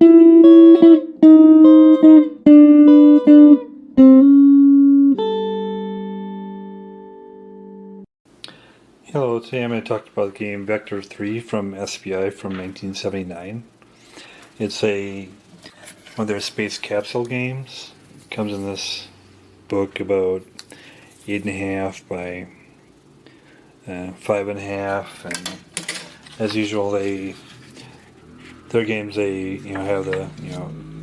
Hello, today I'm going to talk about the game Vector 3 from SPI from 1979. It's one of their space capsule games. It comes in this book about 8.5 by 5.5, and as usual, their games have the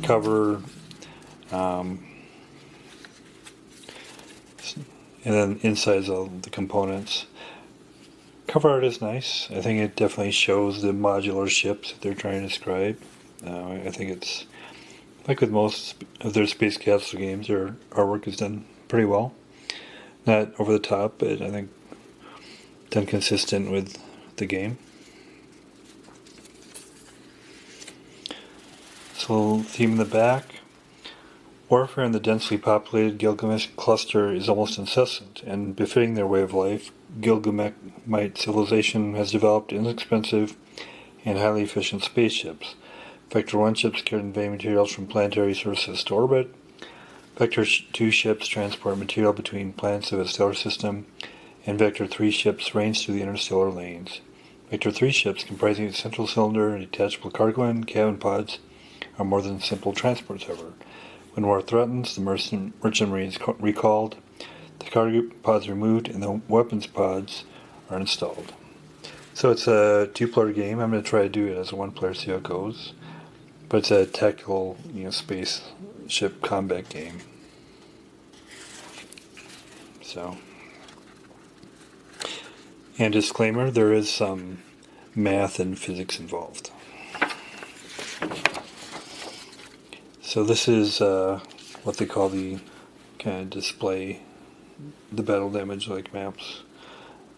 cover, and then insides all the components. Cover art is nice. I think it definitely shows the modular ships that they're trying to describe. I think it's, like with most of their space capsule games, their artwork is done pretty well. Not over the top, but I think done consistent with the game. So, theme in the back. Warfare in the densely populated Gilgamesh cluster is almost incessant, and befitting their way of life, Gilgamite civilization has developed inexpensive and highly efficient spaceships. Vector 1 ships convey materials from planetary surfaces to orbit. Vector 2 ships transport material between planets of a stellar system, and Vector 3 ships range through the interstellar lanes. Vector 3 ships, comprising a central cylinder and detachable cargo and cabin pods, are more than simple transports, however. When war threatens, the merchant marine is recalled, the cargo pods removed, and the weapons pods are installed. So it's a two-player game. I'm going to try to do it as a one-player, see how it goes. But it's a tactical, space ship combat game. So, and disclaimer: there is some math and physics involved. So this is what they call the kind of display the battle damage like maps.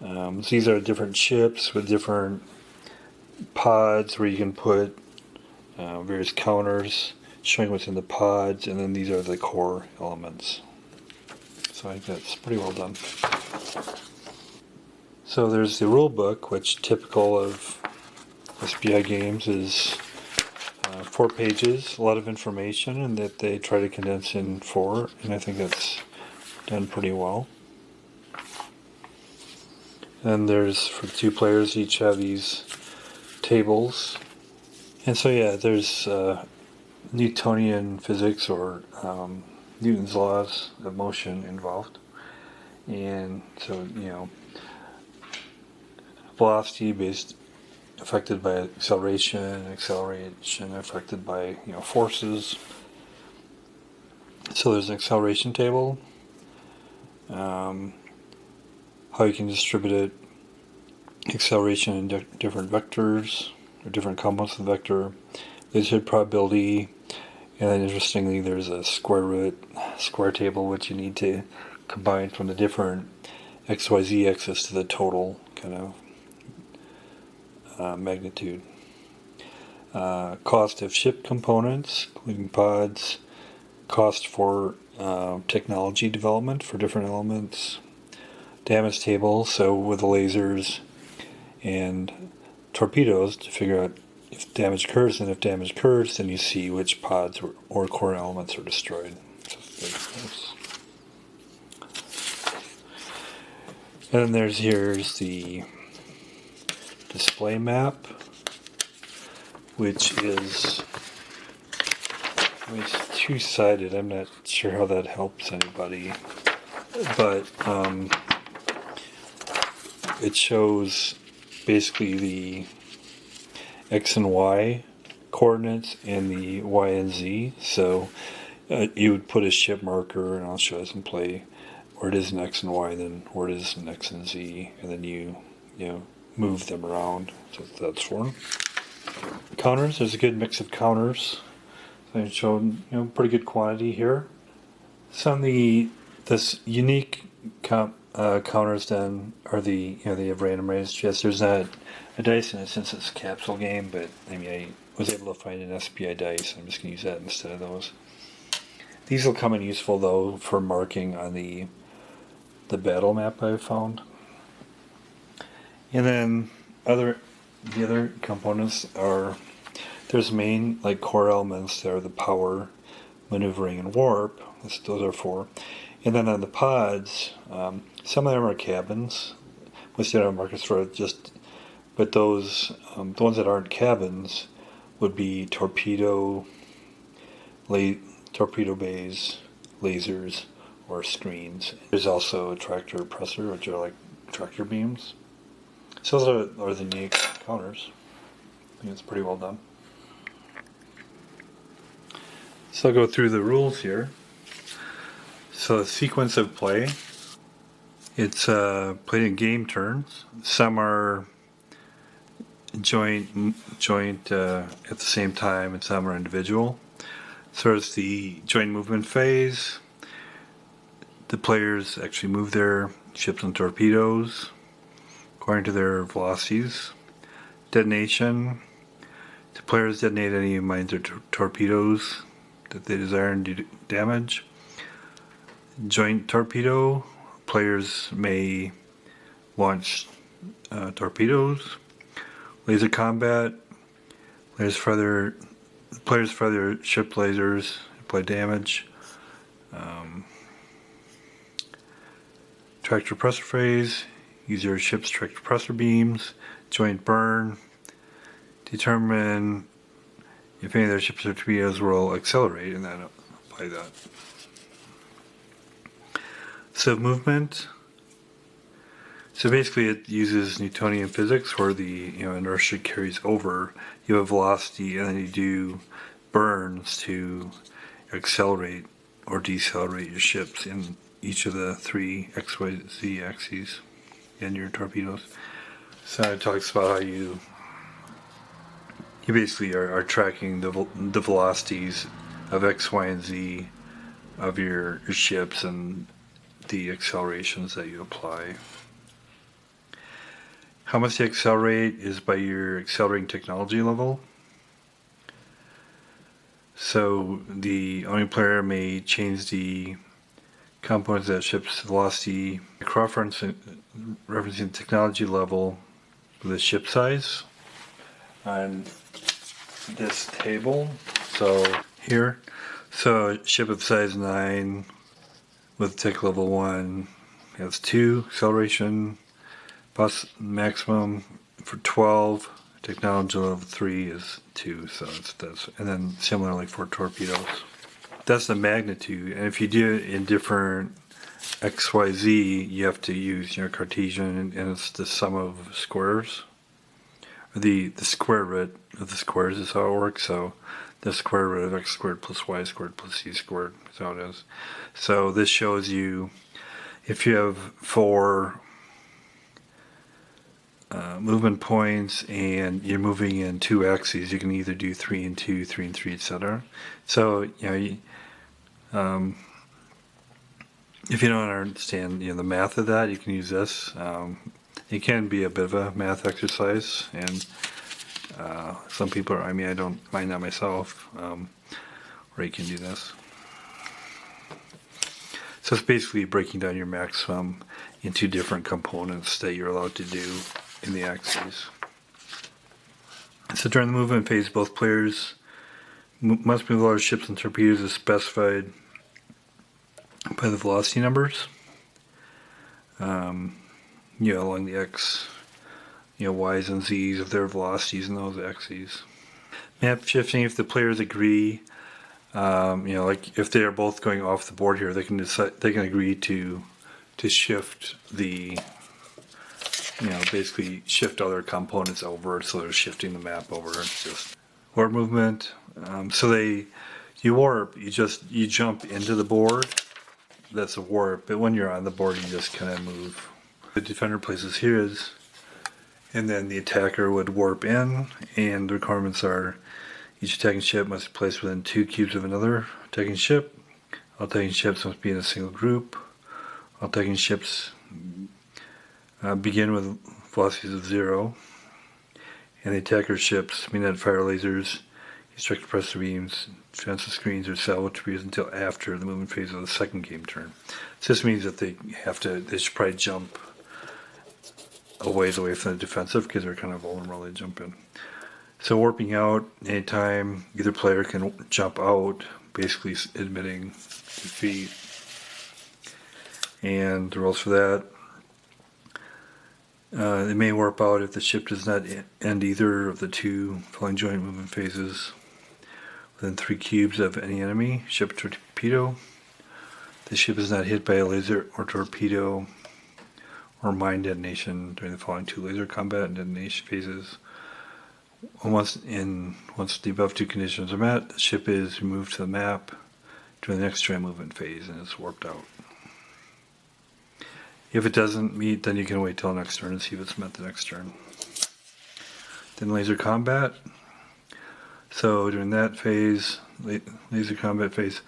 So these are different ships with different pods where you can put various counters showing what's in the pods, and then these are the core elements. So I think that's pretty well done. So there's the rule book, which typical of SPI games is 4 pages, a lot of information, and that they try to condense in 4, and I think that's done pretty well. And there's, for 2 players, each have these tables. And so there's Newtonian physics, or Newton's laws of motion involved. And so, velocity based affected by acceleration affected by forces. So there's an acceleration table, how you can distribute acceleration in different vectors or different components of the vector. There's hit probability, and then interestingly there's a square table which you need to combine from the different XYZ axis to the total kind of magnitude. Cost of ship components, including pods, cost for technology development for different elements, damage table, so with the lasers, and torpedoes to figure out if damage occurs, and if damage occurs, then you see which pods or core elements are destroyed. And then here's the display map, which is, it's two-sided. I'm not sure how that helps anybody, but it shows basically the X and Y coordinates and the Y and Z. So you would put a ship marker, and I'll show you some play where it is in X and Y, then where it is in X and Z, and then you move them around. So that's for them. Counters, there's a good mix of counters. I showed pretty good quantity here. Some of this unique counters then are they have randomized. Yes, there's not a dice in it since it's a capsule game, but I was able to find an SPI dice. I'm just going to use that instead of those. These will come in useful though for marking on the battle map I've found. And then the other components are There's main, like, core elements that are the power, maneuvering, and warp. Those are 4. And then on the pods, some of them are cabins, which they don't have markets for. But those, the ones that aren't cabins, would be torpedo bays, lasers, or screens. There's also a tractor oppressor, which are like tractor beams. So those are the unique counters. I think it's pretty well done. So I'll go through the rules here. So the sequence of play, it's played in game turns. Some are joint at the same time, and some are individual. So it's the joint movement phase. The players actually move their ships and torpedoes according to their velocities. Detonation. The players detonate any mines or torpedoes that they desire and do damage. Joint torpedo. Players may launch torpedoes. Laser combat. Players fire their ship lasers, apply damage. Tractor oppressor phase. Use your ship's tractor oppressor beams. Joint burn. Determine if any of their ships or torpedoes will accelerate, and then apply that. So movement. So basically, it uses Newtonian physics, where the inertia carries over. You have velocity, and then you do burns to accelerate or decelerate your ships in each of the 3 X, Y, Z axes in your torpedoes. So it talks about how you basically are tracking the velocities of X, Y, and Z of your ships and the accelerations that you apply. How much you accelerate is by your accelerating technology level. So the owning player may change the components of that ship's velocity, referencing technology level with the ship size on this table. So here, so ship of size 9 with tech level 1 has 2 acceleration. Plus maximum for 12, technology level 3 is 2, so that's and then similarly for torpedoes. That's the magnitude, and if you do it in different XYZ, you have to use Cartesian, and it's the sum of squares. The square root of the squares is how it works, so the square root of x squared plus y squared plus z squared is how it is. So this shows you if you have 4 movement points and you're moving in 2 axes, you can either do 3 and 2, 3 and 3, etc. So if you don't understand the math of that, you can use this. It can be a bit of a math exercise, and some people are. I don't mind that myself. Or you can do this. So it's basically breaking down your maximum into different components that you're allowed to do in the axes. So during the movement phase, both players must move large ships and torpedoes as specified by the velocity numbers. Along the X, Y's and Z's of their velocities in those axes. Map shifting, if the players agree, like if they are both going off the board here, they can agree to shift the, basically shift other components over, so they're shifting the map over. It's just warp movement. You warp, you jump into the board. That's a warp, but when you're on the board, you just kind of move. The defender places his, and then the attacker would warp in, and the requirements are each attacking ship must be placed within 2 cubes of another attacking ship. All attacking ships must be in a single group. All attacking ships begin with velocities of 0, and the attacker ships may not fire lasers, instruct oppressor beams, defensive screens, or salvo torpedoes until after the movement phase of the second game turn. So this means that they should probably jump a ways away from the defensive because they're kind of vulnerable. They jump in. So warping out, anytime either player can jump out, basically admitting defeat. And the rules for that. It may warp out if the ship does not end either of the two following joint movement phases within 3 cubes of any enemy, ship or torpedo. The ship is not hit by a laser or torpedo or mine detonation during the following 2 laser combat and detonation phases. Once the above 2 conditions are met, the ship is removed to the map during the next joint movement phase and is warped out. If it doesn't meet, then you can wait till next turn and see if it's met the next turn. Then laser combat. So during that phase, laser combat phase,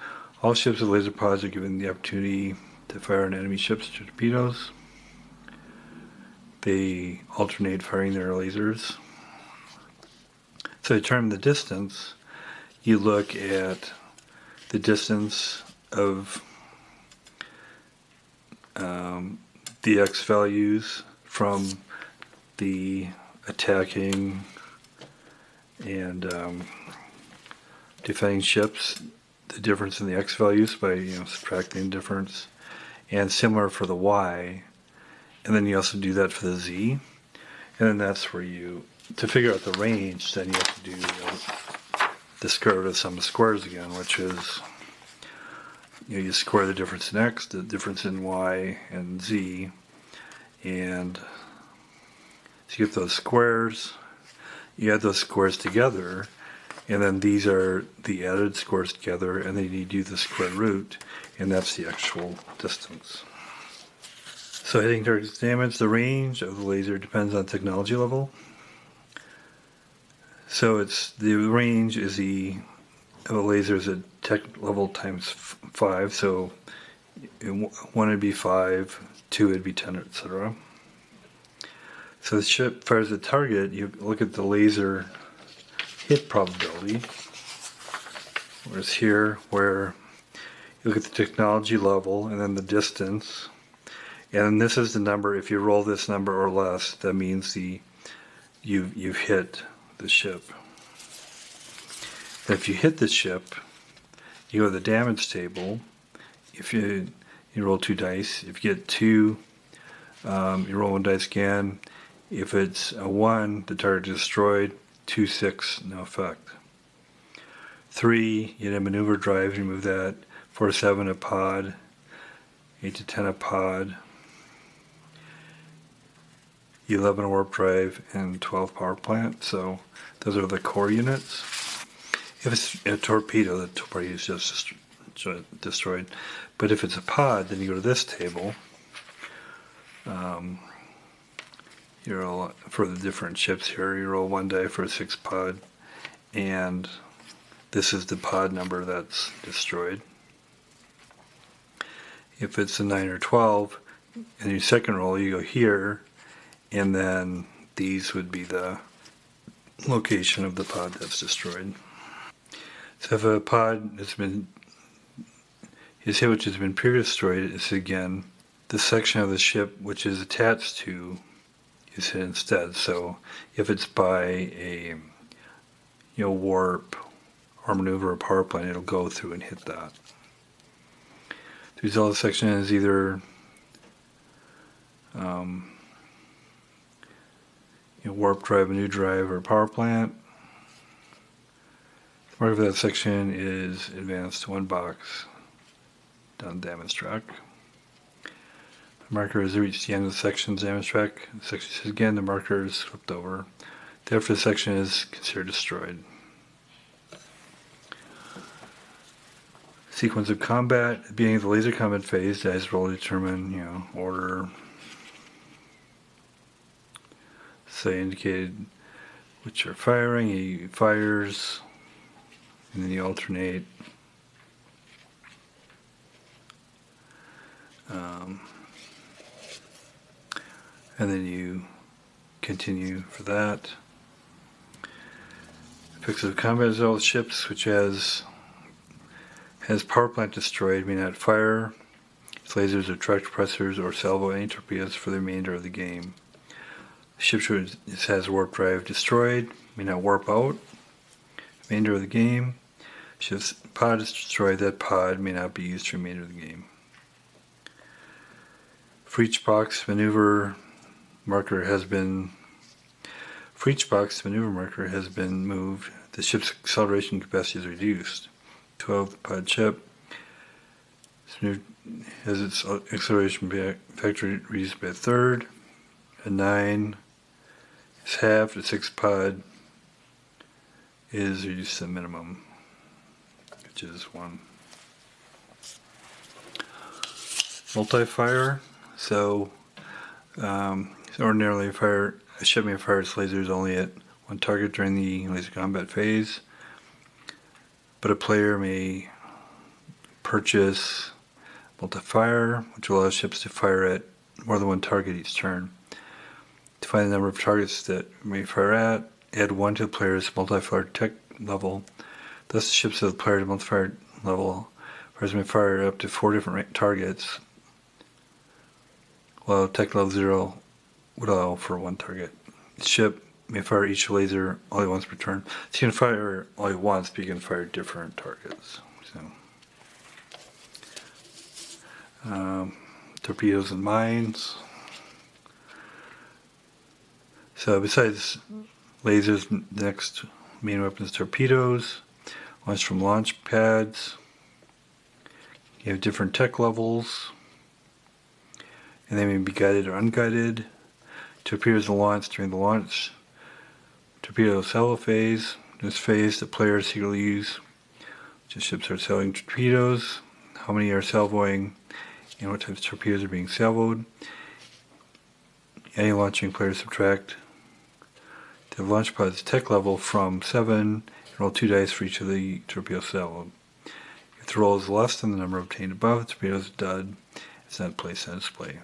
all ships with laser pods are given the opportunity to fire on enemy ships' torpedoes. They alternate firing their lasers. So to determine the distance, you look at the distance of the X values from the attacking and defending ships, the difference in the X values by subtracting the difference, and similar for the Y, and then you also do that for the Z, and then that's where to figure out the range, then you have to do the square root of the sum of squares again, which is you square the difference in X, the difference in Y and Z, and so you get those squares, you add those squares together, and then these are the added squares together, and then you do the square root, and that's the actual distance. So hitting targets damage, the range of the laser depends on technology level. So the range is of a laser is a tech level times 5, so 1 would be 5, 2 would be 10, etc. So the ship fires the target, you look at the laser hit probability, whereas here, where you look at the technology level and then the distance, and this is the number. If you roll this number or less, that means you've hit the ship. And if you hit the ship, you go to the damage table. If you roll 2 dice, if you get 2, you roll 1 dice again. If it's a 1, the target is destroyed. 2, 6, no effect. 3, you hit a maneuver drive, remove that. 4 to 7, a pod. 8 to 10, a pod. 11, a warp drive, and 12, power plant. So those are the core units. If it's a torpedo, the torpedo is just destroyed. But if it's a pod, then you go to this table. You roll for the different ships here. You roll 1 die for a 6 pod, and this is the pod number that's destroyed. If it's a 9 or 12, in your second roll, you go here, and then these would be the location of the pod that's destroyed. So if a pod is hit which has been previously destroyed, it's again the section of the ship which is attached to is hit instead. So if it's by a warp or maneuver or power plant, it'll go through and hit that. The result of the section is either warp drive, a new drive, or power plant. The marker for that section is advanced 1 box down the damage track. The marker has reached the end of the section's damage track. The section says again, the marker is flipped over. Therefore, the section is considered destroyed. Sequence of combat. At the beginning of the laser combat phase, dice roll to determine, order. Say indicated which are firing. He fires, and then you alternate. And then you continue for that. Effects of combat is all ships which has power plant destroyed, may not fire its lasers or track suppressors or salvo any torpedoes for the remainder of the game. Ship which has warp drive destroyed may not warp out. Remainder of the game. Ship's pod is destroyed. That pod may not be used for the remainder of the game. For each box, maneuver marker has been moved. The ship's acceleration capacity is reduced. 12 pod ship has its acceleration factor reduced by a third. A 9 is halved. A 6 pod is reduced to the minimum, which is 1. Multi-fire. So ordinarily a ship may fire its lasers only at one target during the laser combat phase, but a player may purchase multi-fire, which allows ships to fire at more than one target each turn. To find the number of targets that may fire at, add 1 to the player's multi-fire tech level. Thus, the ships of the player's multi-fire level players may fire up to 4 different targets, while tech level 0 would allow for 1 target. The ship may fire each laser only once per turn. So you can fire only once, but you can fire different targets. Torpedoes and mines. So besides lasers, the next main weapon is torpedoes. One's from launch pads. You have different tech levels, and they may be guided or unguided. Torpedoes are launched during the launch torpedo salvo phase. In this phase, the players secretly use which ships are salvoing torpedoes, how many are salvoing, and what types of torpedoes are being salvoed. Any launching players subtract the launch pod's tech level from 7 and roll 2 dice for each of the torpedoes salvoed. If the roll is less than the number obtained above, the torpedo is dud. It's not placed on display.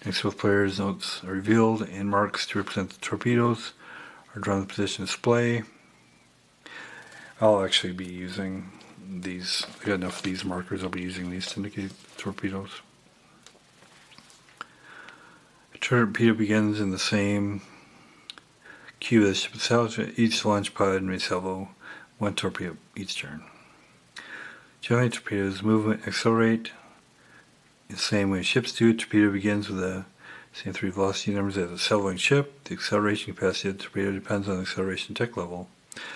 Next, both players' notes are revealed and marks to represent the torpedoes are drawn in the position display. I'll actually be using these. I got enough of these markers. I'll be using these to indicate torpedoes. A torpedo begins in the same queue as ship salvage. Each launch pod may salvo 1 torpedo each turn. Generally, torpedoes move and accelerate in the same way ships do. Torpedo begins with the same 3 velocity numbers as a salvoing ship. The acceleration capacity of the torpedo depends on the acceleration tech level.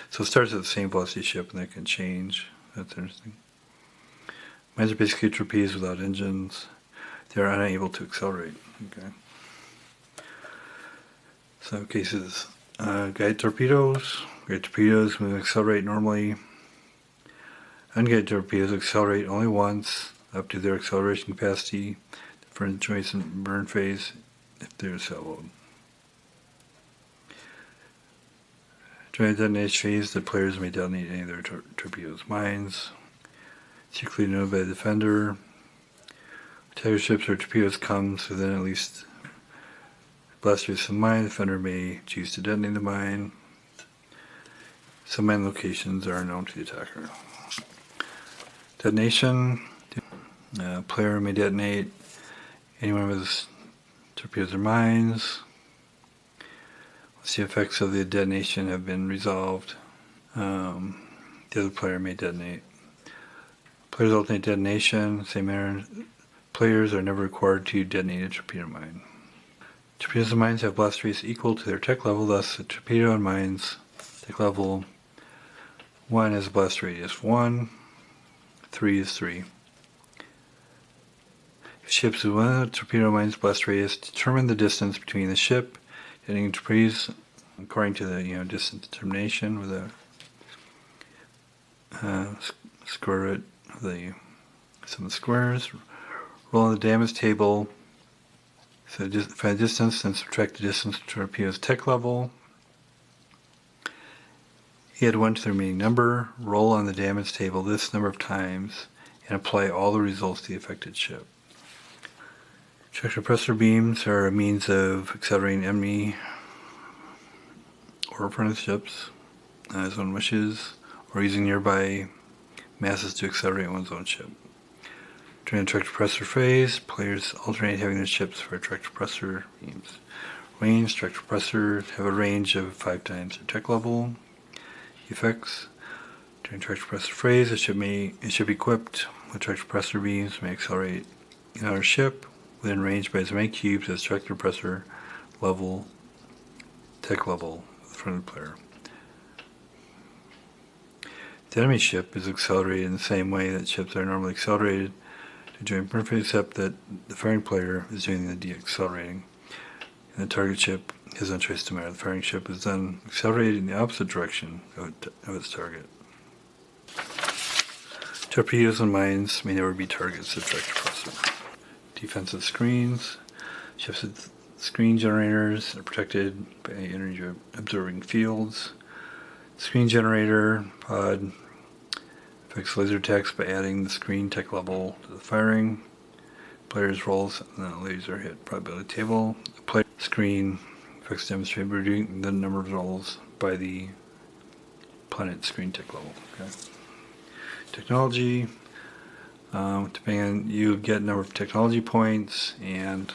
So it starts at the same velocity ship, and that can change. That's interesting. Mines are basically torpedoes without engines. They are unable to accelerate. Okay. So cases. Guided torpedoes. Guided torpedoes move and accelerate normally. Unguided torpedoes accelerate only once, up to their acceleration capacity for joints and burn phase if they're salvoed. During the detonation phase, the players may detonate any of their torpedoes. Mines, secretly known by the defender. Attacker ships or torpedoes comes within at least blast radius of the mine. The defender may choose to detonate the mine. Some mine locations are known to the attacker. Detonation. Player may detonate anyone with his torpedoes or mines. Once the effects of the detonation have been resolved, the other player may detonate. Players alternate detonation. Same manner, players are never required to detonate a torpedo mine. Torpedoes and mines have blast radius equal to their tech level, thus the torpedo and mines tech level 1 has a blast radius 1, 3 is 3. If ships with one of the torpedo mines blast radius, determine the distance between the ship and torpedoes according to the distance determination with a square root of the sum of the squares. Roll on the damage table. So find the distance and subtract the distance to torpedo's tech level. Add 1 to the remaining number. Roll on the damage table this number of times and apply all the results to the affected ship. Tractor pressure beams are a means of accelerating enemy or opponent ships as one wishes, or using nearby masses to accelerate one's own ship. During the tractor pressure phase, players alternate having their ships for tractor pressure beams. main, structure suppressor, have a range of 5 times their tech level. Effects. During tractor suppressor phase, it should be equipped with tractor suppressor beams, may accelerate in our ship within range by as many cubes as tractor suppressor level, tech level from the player. The enemy ship is accelerated in the same way that ships are normally accelerated to join perfect, except that the firing player is doing the deaccelerating. And the target ship has no choice to matter. The firing ship is then accelerated in the opposite direction of its target. Torpedoes and mines may never be targets of tractor suppressor. Defensive screens. Ships with screen generators are protected by energy absorbing fields. Screen generator pod affects laser attacks by adding the screen tech level to the firing. Players rolls on the laser hit probability table. The player screen affects demonstrated by reducing the number of rolls by the planet screen tech level. Okay. Technology. Depending on, you get a number of technology points, and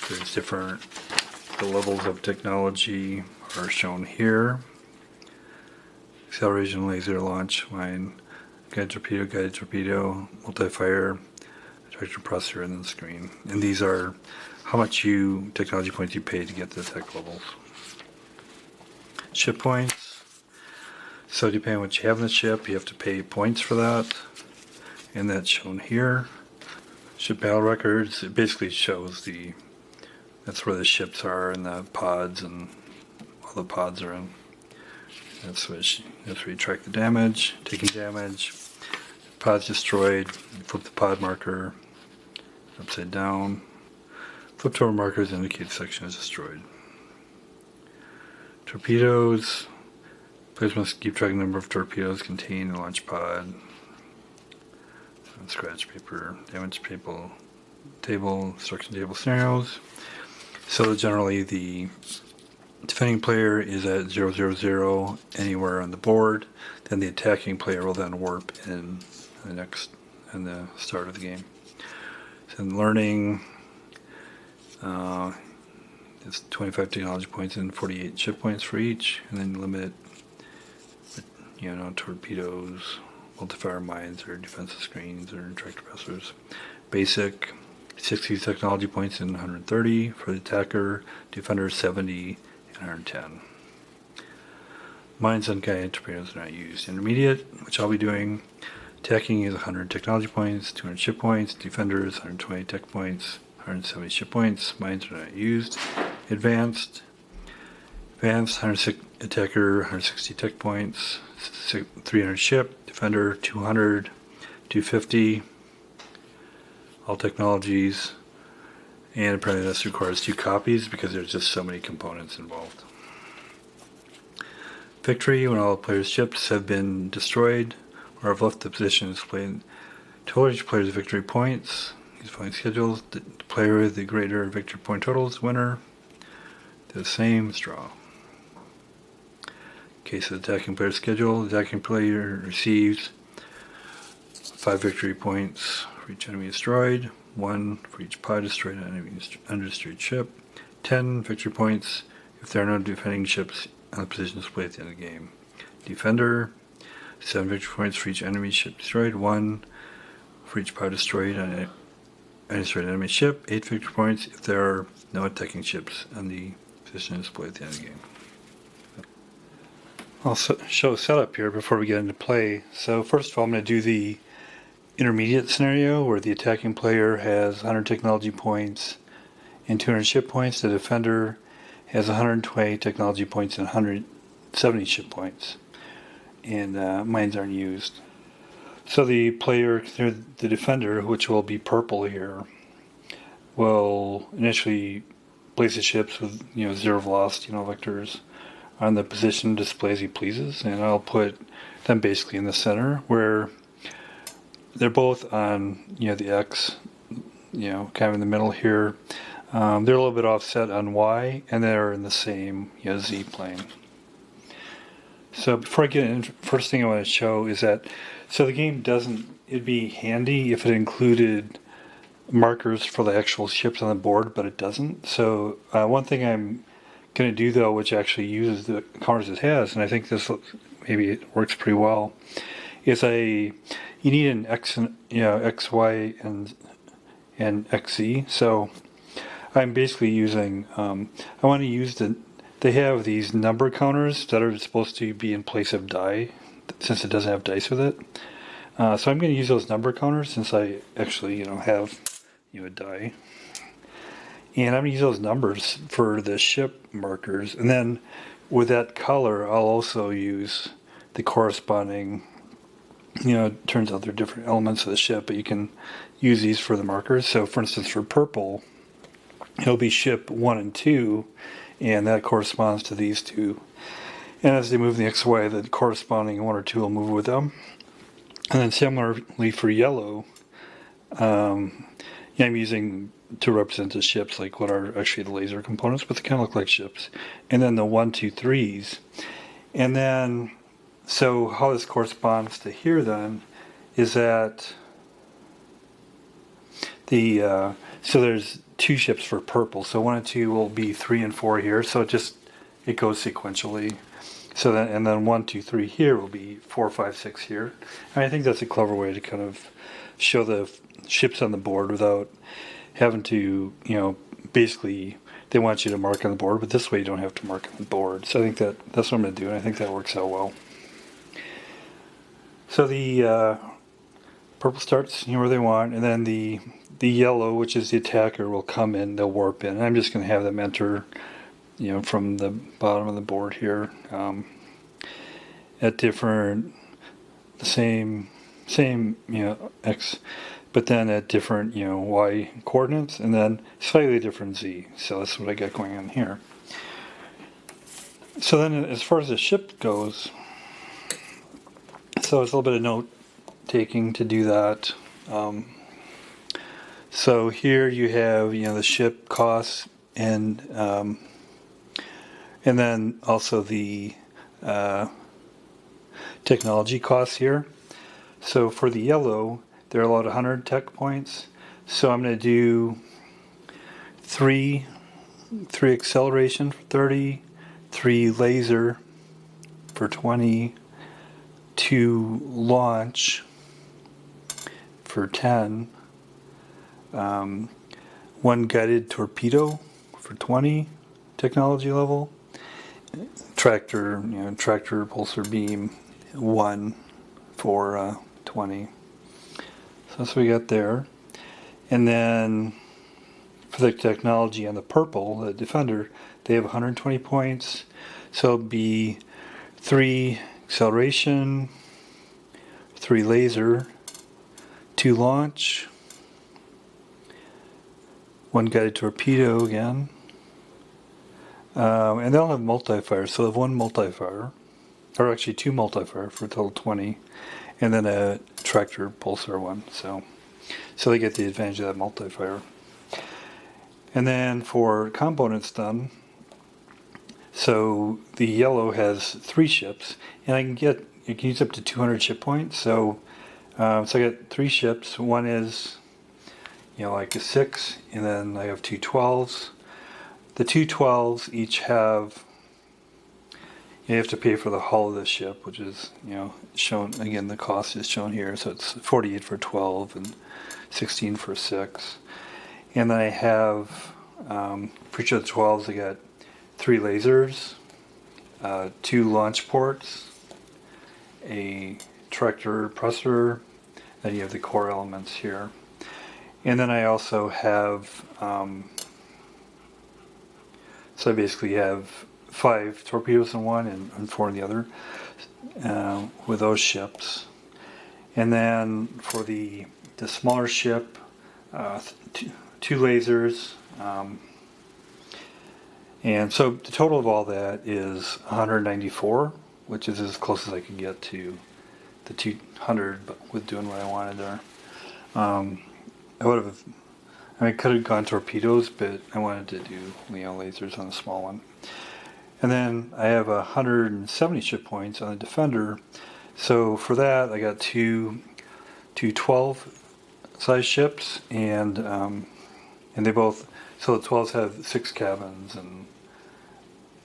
there's different, the levels of technology are shown here. Acceleration, laser, launch, mine, guided torpedo, multi-fire, tractor suppressor, and then the screen. And these are how much technology points you pay to get the tech levels. Ship points. So depending on what you have in the ship, you have to pay points for that. And that's shown here. Ship battle records, it basically shows that's where the ships are and the pods and all the pods are in. That's where you track the damage, taking damage. Pod's destroyed, you flip the pod marker upside down. Flipped over markers indicate the section is destroyed. Torpedoes. Players must keep track of the number of torpedoes contained in the launch pod. Scratch paper, damage table, instruction table scenarios. So generally the defending player is at 000 anywhere on the board. Then the attacking player will then warp in the start of the game. So in learning, it's 25 technology points and 48 ship points for each, and then limit, torpedoes, multi-fire mines, or defensive screens, or tractor suppressors. Basic, 60 technology points and 130 for the attacker, defender 70 and 110. Mines and guided torpedoes are not used. Intermediate, which I'll be doing, attacking is 100 technology points, 200 ship points, defenders 120 tech points, 170 ship points. Mines are not used. Advanced, 106 attacker, 160 tech points, 300 ship, defender 200, 250, all technologies, and apparently this requires 2 copies because there's just so many components involved. Victory, when all players' ships have been destroyed or have left the position displayed. Total each player's victory points. These point schedules. The player with the greater victory point total is winner. They're the same as draw. Case of attacking player schedule, the attacking player receives 5 victory points for each enemy destroyed, 1 for each pod destroyed on enemy undestroyed ship, 10 victory points if there are no defending ships on the position displayed at the end of the game. Defender, 7 victory points for each enemy ship destroyed, 1 for each pod destroyed on an undestroyed enemy ship, 8 victory points if there are no attacking ships on the position displayed at the end of the game. I'll show a setup here before we get into play. So first of all, I'm going to do the intermediate scenario where the attacking player has 100 technology points and 200 ship points. The defender has 120 technology points and 170 ship points. And mines aren't used. So the player, the defender, which will be purple here, will initially place the ships with 0 velocity vectors on the position display as he pleases, and I'll put them basically in the center where they're both on the X, kind of in the middle here. They're a little bit offset on Y, and they're in the same Z plane. So before I get in, first thing I want to show is that the game it'd be handy if it included markers for the actual ships on the board, but it doesn't. So one thing I'm going to do though, which actually uses the counters it has, and I think this maybe it works pretty well, is you need an X and X, Y, and XZ. So I'm basically using I want to use they have these number counters that are supposed to be in place of die, since it doesn't have dice with it. So I'm going to use those number counters since I actually have a die. And I'm going to use those numbers for the ship markers. And then with that color, I'll also use the corresponding, it turns out they're different elements of the ship, but you can use these for the markers. So for instance, for purple, it'll be ship 1 and 2, and that corresponds to these two. And as they move the XY, the corresponding 1 or 2 will move with them. And then similarly for yellow, I'm using to represent the ships, like what are actually the laser components, but they kind of look like ships. And then the 1, 2, 3s. And then, so how this corresponds to here then is that so there's 2 ships for purple. So 1 and 2 will be 3 and 4 here. So it goes sequentially. So then, and then 1, 2, 3 here will be 4, 5, 6 here. And I think that's a clever way to kind of show the ships on the board without having to, basically they want you to mark on the board, but this way you don't have to mark on the board. So I think that's what I'm going to do, and I think that works out well. So the purple starts where they want, and then the yellow, which is the attacker, will come in, they'll warp in. And I'm just going to have them enter from the bottom of the board here, at different, the same X, but then at different, Y coordinates, and then slightly different Z. So that's what I got going on here. So then as far as the ship goes, so it's a little bit of note taking to do that. So here you have, the ship costs, and then also the technology costs here. So for the yellow, they're allowed 100 tech points. So I'm going to do 3 acceleration for 30, 3 laser for 20, 2 launch for 10, 1 guided torpedo for 20 technology level, tractor pulsar beam 1 for 20. So that's what we got there. And then for the technology on the purple, the defender, they have 120 points. So it'll be 3 acceleration, 3 laser, 2 launch, 1 guided torpedo again. And they'll have multi-fire, so they'll have 1 multi-fire, or actually 2 multi-fire for a total 20, and then a tractor pulsar 1. So they get the advantage of that multi-fire. And then for components done, so the yellow has 3 ships, and you can use up to 200 ship points. So I got 3 ships. One is like a 6, and then I have 2 12s. The 2 12s each have, you have to pay for the hull of the ship, which is shown again. The cost is shown here, so it's 48 for 12 and 16 for 6. And then I have for each of the 12s, I got 3 lasers, 2 launch ports, a tractor presser, then you have the core elements here. And then I also have, so I basically have 5 torpedoes in one and 4 in the other, with those ships. And then for the smaller ship, 2 lasers, and so the total of all that is 194, which is as close as I could get to the 200, but with doing what I wanted there. I could have gone torpedoes, but I wanted to do lasers on the small one. And then I have 170 ship points on the defender. So for that, I got two 12 size ships, and they both. So the 12s have 6 cabins, and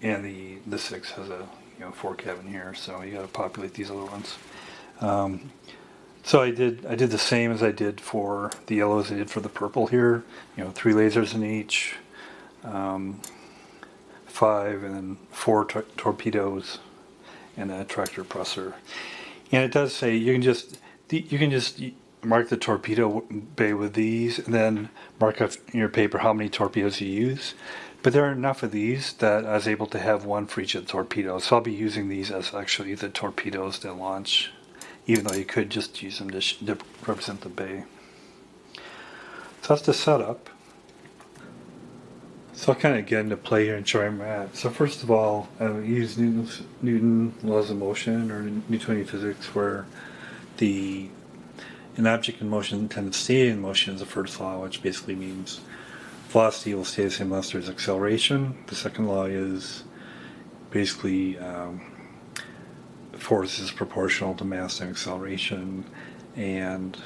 the 6 has a 4 cabin here. So you got to populate these other ones. So I did the same as I did for the yellows. I did for the purple here. 3 lasers in each, 5, and then 4 torpedoes, and a tractor presser. And it does say you can just mark the torpedo bay with these, and then mark up in your paper how many torpedoes you use. But there are enough of these that I was able to have one for each of the torpedoes. So I'll be using these as actually the torpedoes that launch, even though you could just use them to represent the bay. So that's the setup. So I'll kind of get into play here and show you where I'm at. So first of all, I use Newton laws of motion, or Newtonian physics, where an object in motion tends to stay in motion is the first law, which basically means velocity will stay the same unless there's acceleration. The second law is basically force is proportional to mass times acceleration, and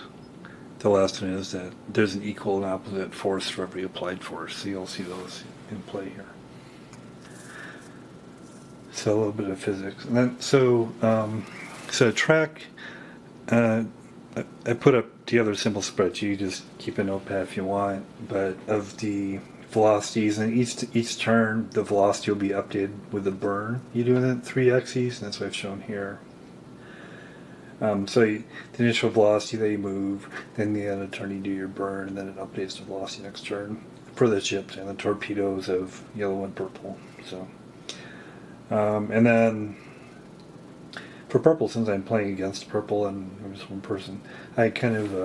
the last one is that there's an equal and opposite force for every applied force. So you'll see those in play here. So a little bit of physics, and then so track. I put up together a simple spreadsheet. You just keep a notepad if you want, but of the velocities, and each turn the velocity will be updated with the burn you do in the 3 axes, and that's what I've shown here. So the initial velocity that you move, then the other turn you do your burn, and then it updates the velocity next turn for the ships and the torpedoes of yellow and purple. So, and then for purple, since I'm playing against purple and I'm just one person, I kind of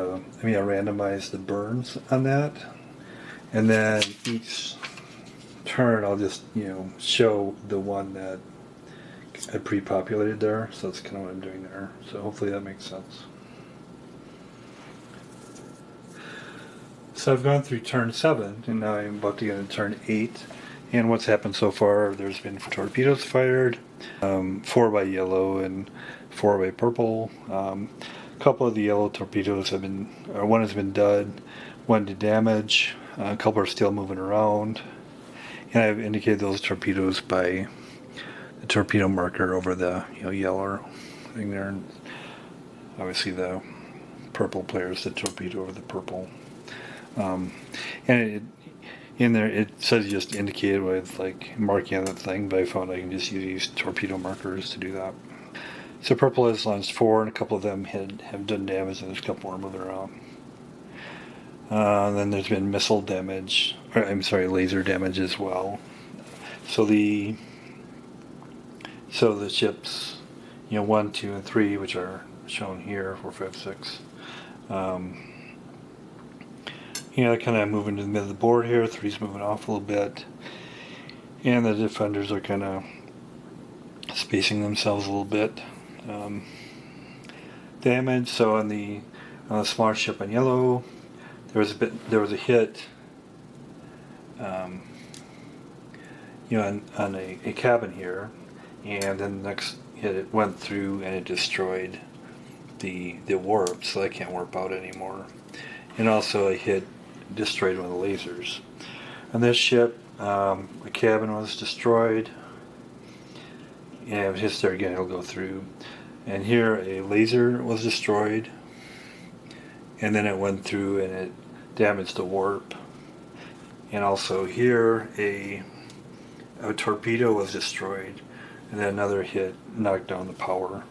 I randomize the burns on that, and then each turn I'll just show the one that I pre-populated there. So that's kind of what I'm doing there. So hopefully that makes sense. So I've gone through turn 7, and now I'm about to get into turn 8. And what's happened so far, there's been torpedoes fired, 4 by yellow and 4 by purple. A couple of the yellow torpedoes have been, or one has been dud, one did damage, a couple are still moving around. And I've indicated those torpedoes by the torpedo marker over the yellow thing there. And obviously the purple players the torpedo over the purple. And in there it says just indicated with like marking on that thing, but I found I can just use torpedo markers to do that. So purple has launched 4, and a couple of them have done damage, and there's a couple more moving around. Then there's been missile damage, or laser damage as well. So the ships, 1, 2, and 3, which are shown here, 4, 5, 6. They're kind of moving to the middle of the board here. 3's moving off a little bit, and the defenders are kind of spacing themselves a little bit. Damage. So on the smaller ship on yellow, there was a hit. On a cabin here, and then the next hit it went through and it destroyed the warp, so I can't warp out anymore. And also a hit destroyed one of the lasers. On this ship, a cabin was destroyed, and if it hits there again, it'll go through. And here, a laser was destroyed, and then it went through and it damaged the warp. And also here, a torpedo was destroyed, and then another hit knocked down the power.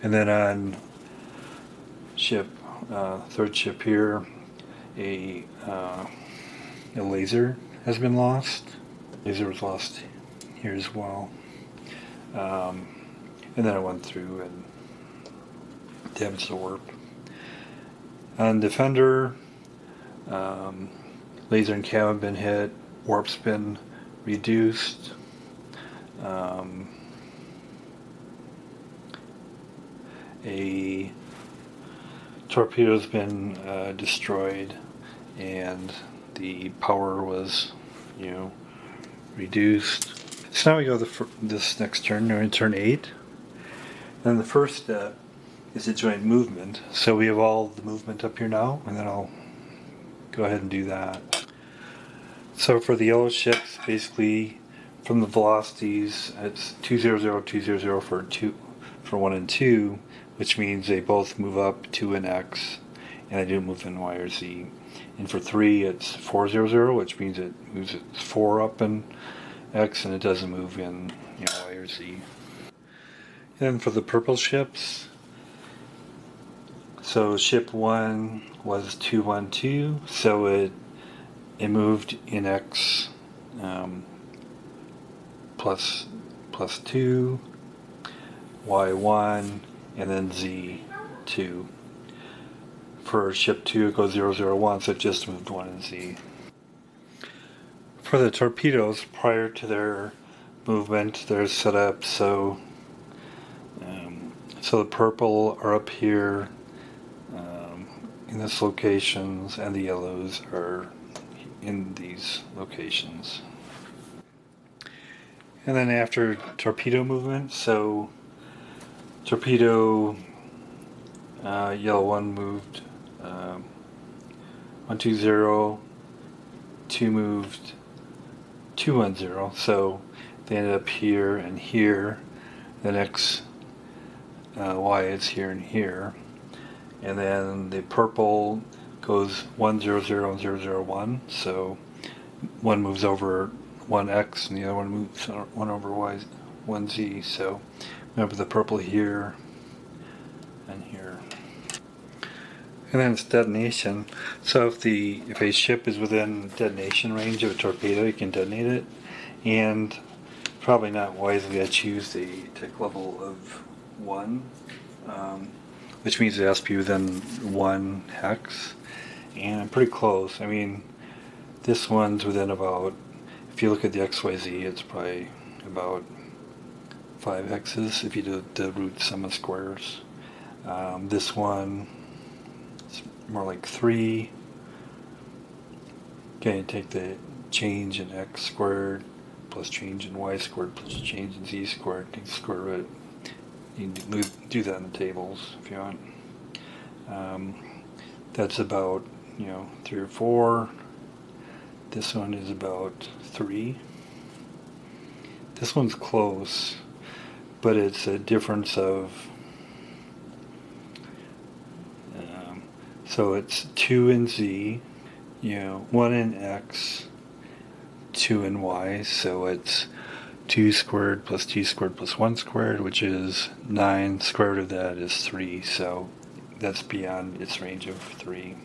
And then on ship, third ship here, a laser has been lost. Laser was lost here as well. And then it went through and damaged the warp. On Defender, laser and cam have been hit, warp's been reduced. A torpedo's been destroyed, and the power was, reduced. So now we go this next turn. We're in turn 8. And the first step is a joint movement. So we have all the movement up here now, and then I'll go ahead and do that. So for the yellow ships, basically from the velocities, it's 200, 200 for 1 and 2, which means they both move up 2 in X, and they didn't move in Y or Z. And for 3, it's 400, which means it moves it 4 up in X, and it doesn't move in Y or Z. And then for the purple ships, so ship 1 was 212, so it moved in X plus 2, Y1, and then Z2. For ship 2 it goes 001, so it just moved 1 and Z. For the torpedoes, prior to their movement, they're set up so the purple are up here in this locations, and the yellows are in these locations. And then after torpedo movement, so torpedo yellow 1 moved 120, 2 moved 210, so they ended up here and here. The next Y is here and here, and then the purple goes 100 and 001, so one moves over 1X and the other one moves 1 over Y, 1Z, so remember the purple here and here. And then it's detonation. So if a ship is within detonation range of a torpedo, you can detonate it, and probably not wisely I choose the tech level of 1, which means it has to be within 1 hex, and I'm pretty close. I mean, this one's within about, if you look at the XYZ, it's probably about 5 hexes if you do the root sum of squares. This one is more like 3. Okay, you take the change in x squared plus change in y squared plus change in z squared, take the square root. You can do that in the tables if you want. That's about 3 or 4. This one is about 3. This one's close, but it's a difference of so it's 2 in z, 1 in x, 2 in y, so it's 2 squared plus 2 squared plus 1 squared, which is 9. Square root of that is 3, so that's beyond its range of 3.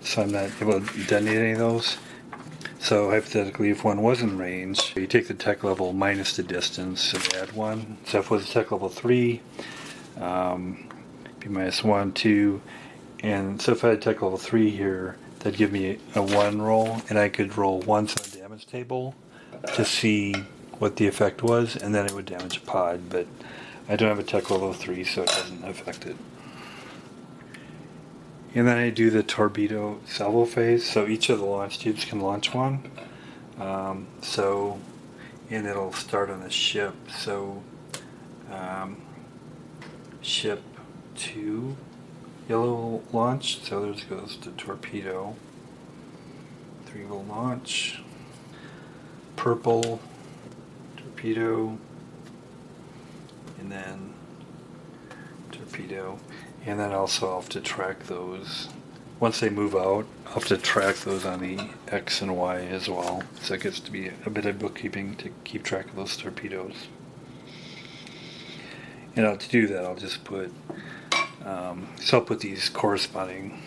So I'm not able to detonate any of those. So hypothetically, if one was in range, you take the tech level minus the distance, so add 1. So if it was tech level 3, be minus 1, 2, and so if I had tech level 3 here, that'd give me a 1 roll, and I could roll once on the damage table to see what the effect was, and then it would damage a pod, but I don't have a tech level 3, so it doesn't affect it. And then I do the torpedo salvo phase, so each of the launch tubes can launch one. And it'll start on the ship. So ship 2, yellow launch, so there goes the torpedo. 3 will launch. Purple, torpedo, and then torpedo. And then also I'll have to track those. Once they move out, I'll have to track those on the X and Y as well. So it gets to be a bit of bookkeeping to keep track of those torpedoes. And to do that, I'll just put, I'll put these corresponding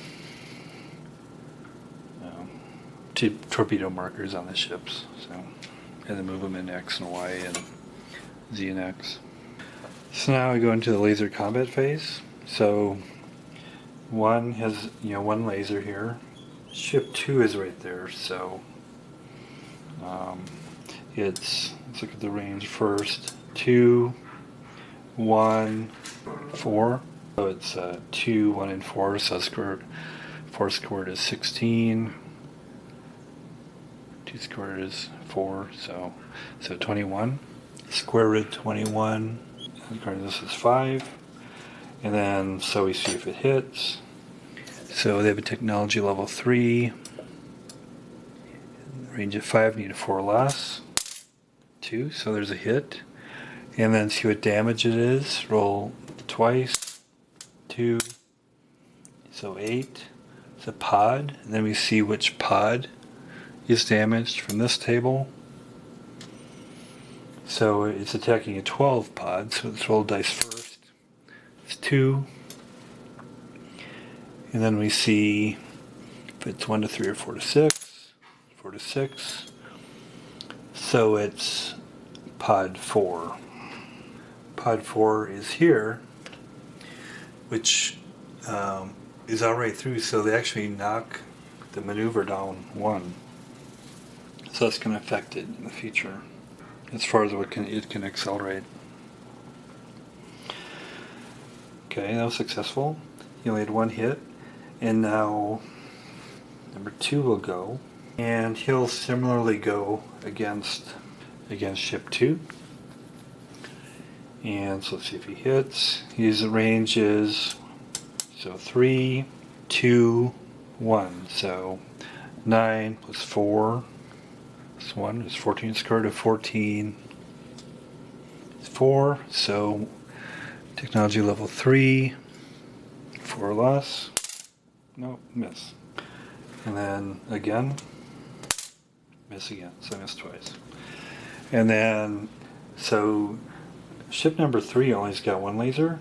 torpedo markers on the ships. And then move them in X and Y and Z and X. So now we go into the laser combat phase. So one has one laser here. Ship 2 is right there, so let's look at the range first. 2, 1, 4. So it's 2, 1, and 4. So 4 squared is 16. 2 squared is 4. So 21. Square root 21. According to this is 5. And then, so we see if it hits. So they have a technology level 3. Range of 5, need a 4 less. 2, so there's a hit. And then see what damage it is. Roll twice. 2. So 8. It's a pod. And then we see which pod is damaged from this table. So it's attacking a 12 pod, so let's roll dice first. It's 2. And then we see if it's 1 to 3 or 4 to 6. 4 to 6. So it's pod 4. Pod 4 is here, which is already through, so they actually knock the maneuver down 1. So that's going to affect it in the future as far as what it can accelerate. Okay, that was successful. He only had 1 hit, and now number 2 will go, and he'll similarly go against ship 2. And so let's see if he hits. His range is 3, 2, 1. So 9 plus 4 plus 1 is 14. Square root of 14 is 4. So technology level 3, 4 less. Nope, miss. And then again, miss again. So I missed twice. And then, so ship number 3 only's got 1 laser.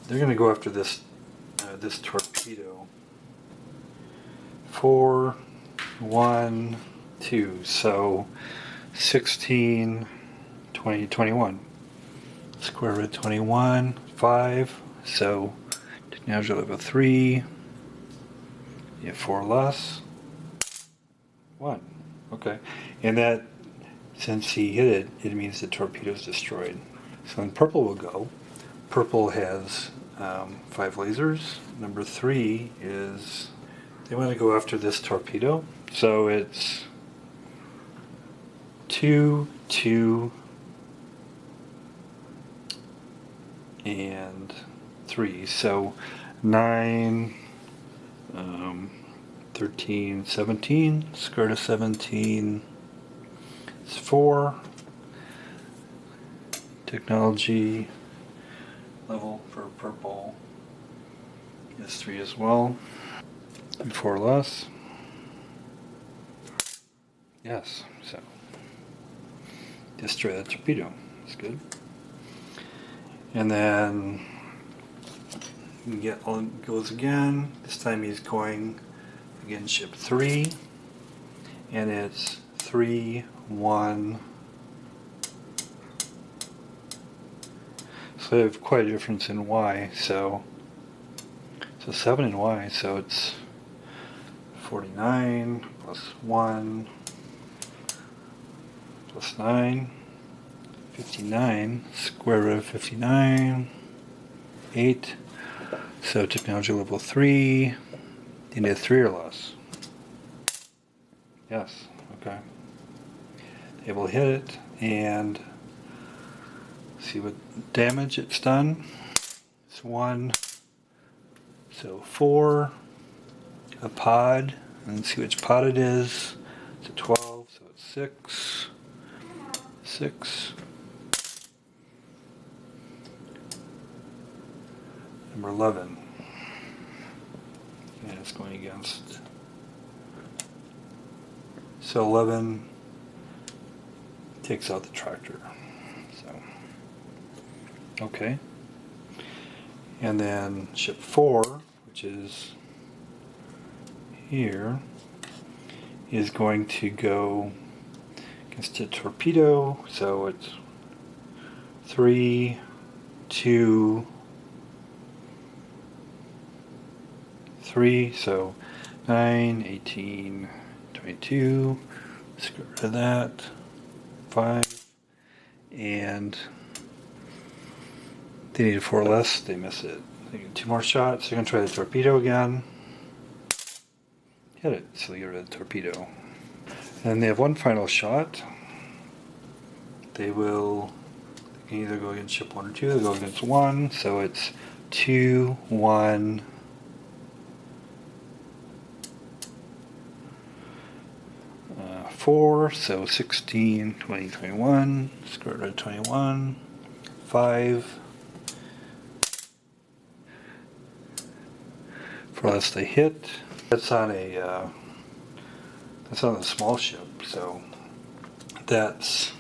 They're going to go after this torpedo. 4, 1, 2. So 16, 20, 21. Square root of 21, 5. So technology level 3. You have 4 less. 1. Okay. And that, since he hit it, it means the torpedo is destroyed. So then purple will go. Purple has 5 lasers. Number 3 is, they want to go after this torpedo. So it's 2, 2, and 3. So 9, 13, 17. Square root of 17 is 4. Technology level for purple is 3 as well. And 4 less. Yes, so destroy that torpedo. That's good. And then goes again. This time he's going against ship 3. And it's 3, 1. So they have quite a difference in Y. So 7 in Y. So it's 49 plus 1 plus 9. 59. Square root of 59. 8. So technology level 3. You need 3 or less. Yes. Okay. Able to hit it and see what damage it's done. It's 1. So 4. A pod. And see which pod it is. It's a 12. So it's 6. 6. Number 11. And it's going against. So 11 takes out the tractor. So, okay. And then ship 4, which is here, is going to go against a torpedo. So it's 3, 2, 3. So 9, 18, 22. Let's get rid of that. 5. And they need 4 less. They miss it. They get 2 more shots. They're going to try the torpedo again. Hit it. So they get rid of the torpedo. And they have 1 final shot. They can either go against ship 1 or 2, they go against 1, so it's 2, 1, 4, so 16, 20, 21, square root of 21, 5. For less they hit. That's on a small ship, so that's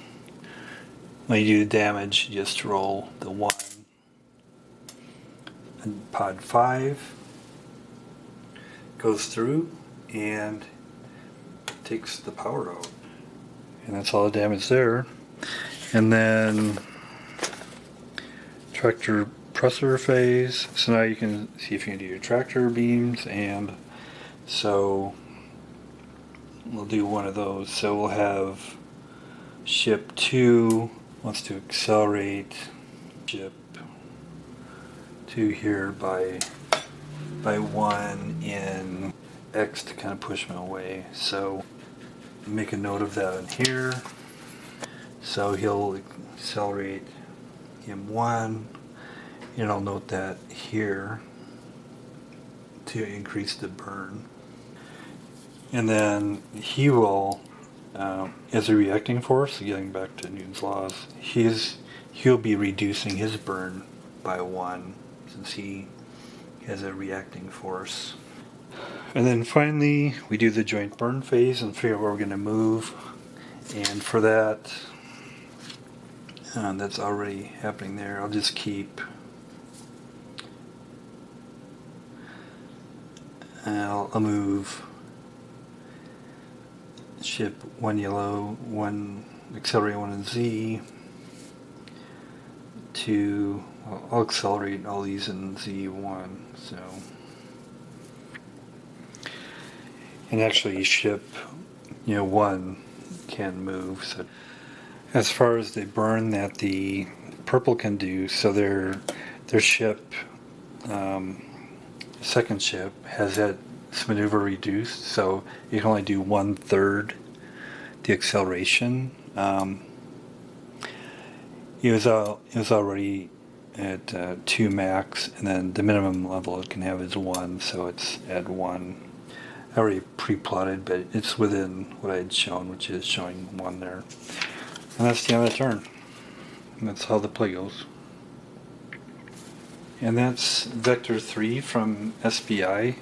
when you do the damage, you just roll the 1 and pod 5 goes through and takes the power out, and that's all the damage there. And then tractor pressure phase, so now you can see if you can do your tractor beams, and so we'll do one of those. So we'll have ship 2 wants to accelerate ship 2 here by 1 in X to kind of push him away. So make a note of that in here. So he'll accelerate him 1, and I'll note that here to increase the burn. And then he will, as a reacting force, getting back to Newton's laws, he'll be reducing his burn by 1 since he has a reacting force. And then finally, we do the joint burn phase and figure out where we're going to move. And for that, that's already happening there. I'll just keep, I'll move ship 1 yellow, 1 accelerate 1 in Z to, I'll accelerate all these in Z1. So, and actually ship 1 can move. So as far as the burn that the purple can do, so their ship, second ship, has that maneuver reduced, so you can only do 1/3 the acceleration. It was already at 2 max, and then the minimum level it can have is 1, so it's at 1. I already pre-plotted, but it's within what I had shown, which is showing 1 there. And that's the end of the turn. And that's how the play goes. And that's Vector 3 from SPI.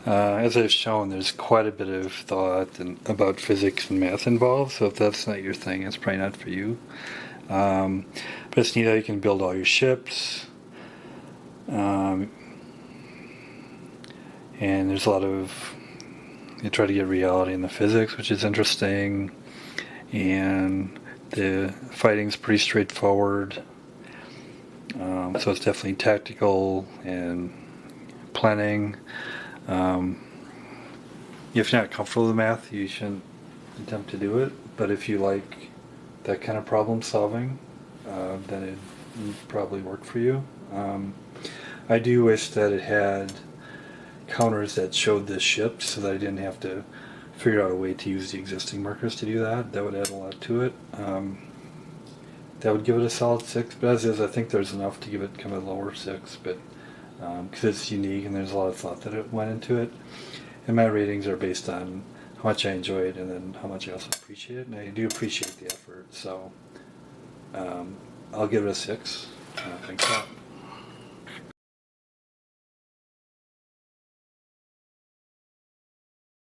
As I've shown, there's quite a bit of thought about physics and math involved, so if that's not your thing, it's probably not for you. But it's neat how you can build all your ships. And there's a lot of, you try to get reality in the physics, which is interesting. And the fighting's pretty straightforward. So it's definitely tactical and planning. If you're not comfortable with math, you shouldn't attempt to do it. But if you like that kind of problem solving, then it would probably work for you. I do wish that it had counters that showed the ship so that I didn't have to figure out a way to use the existing markers to do that. That would add a lot to it. That would give it a solid 6, but as is, I think there's enough to give it kind of a lower 6, but because it's unique and there's a lot of thought that it went into it. And my ratings are based on how much I enjoy it and then how much I also appreciate it, and I do appreciate the effort, so I'll give it a 6. Thanks a lot.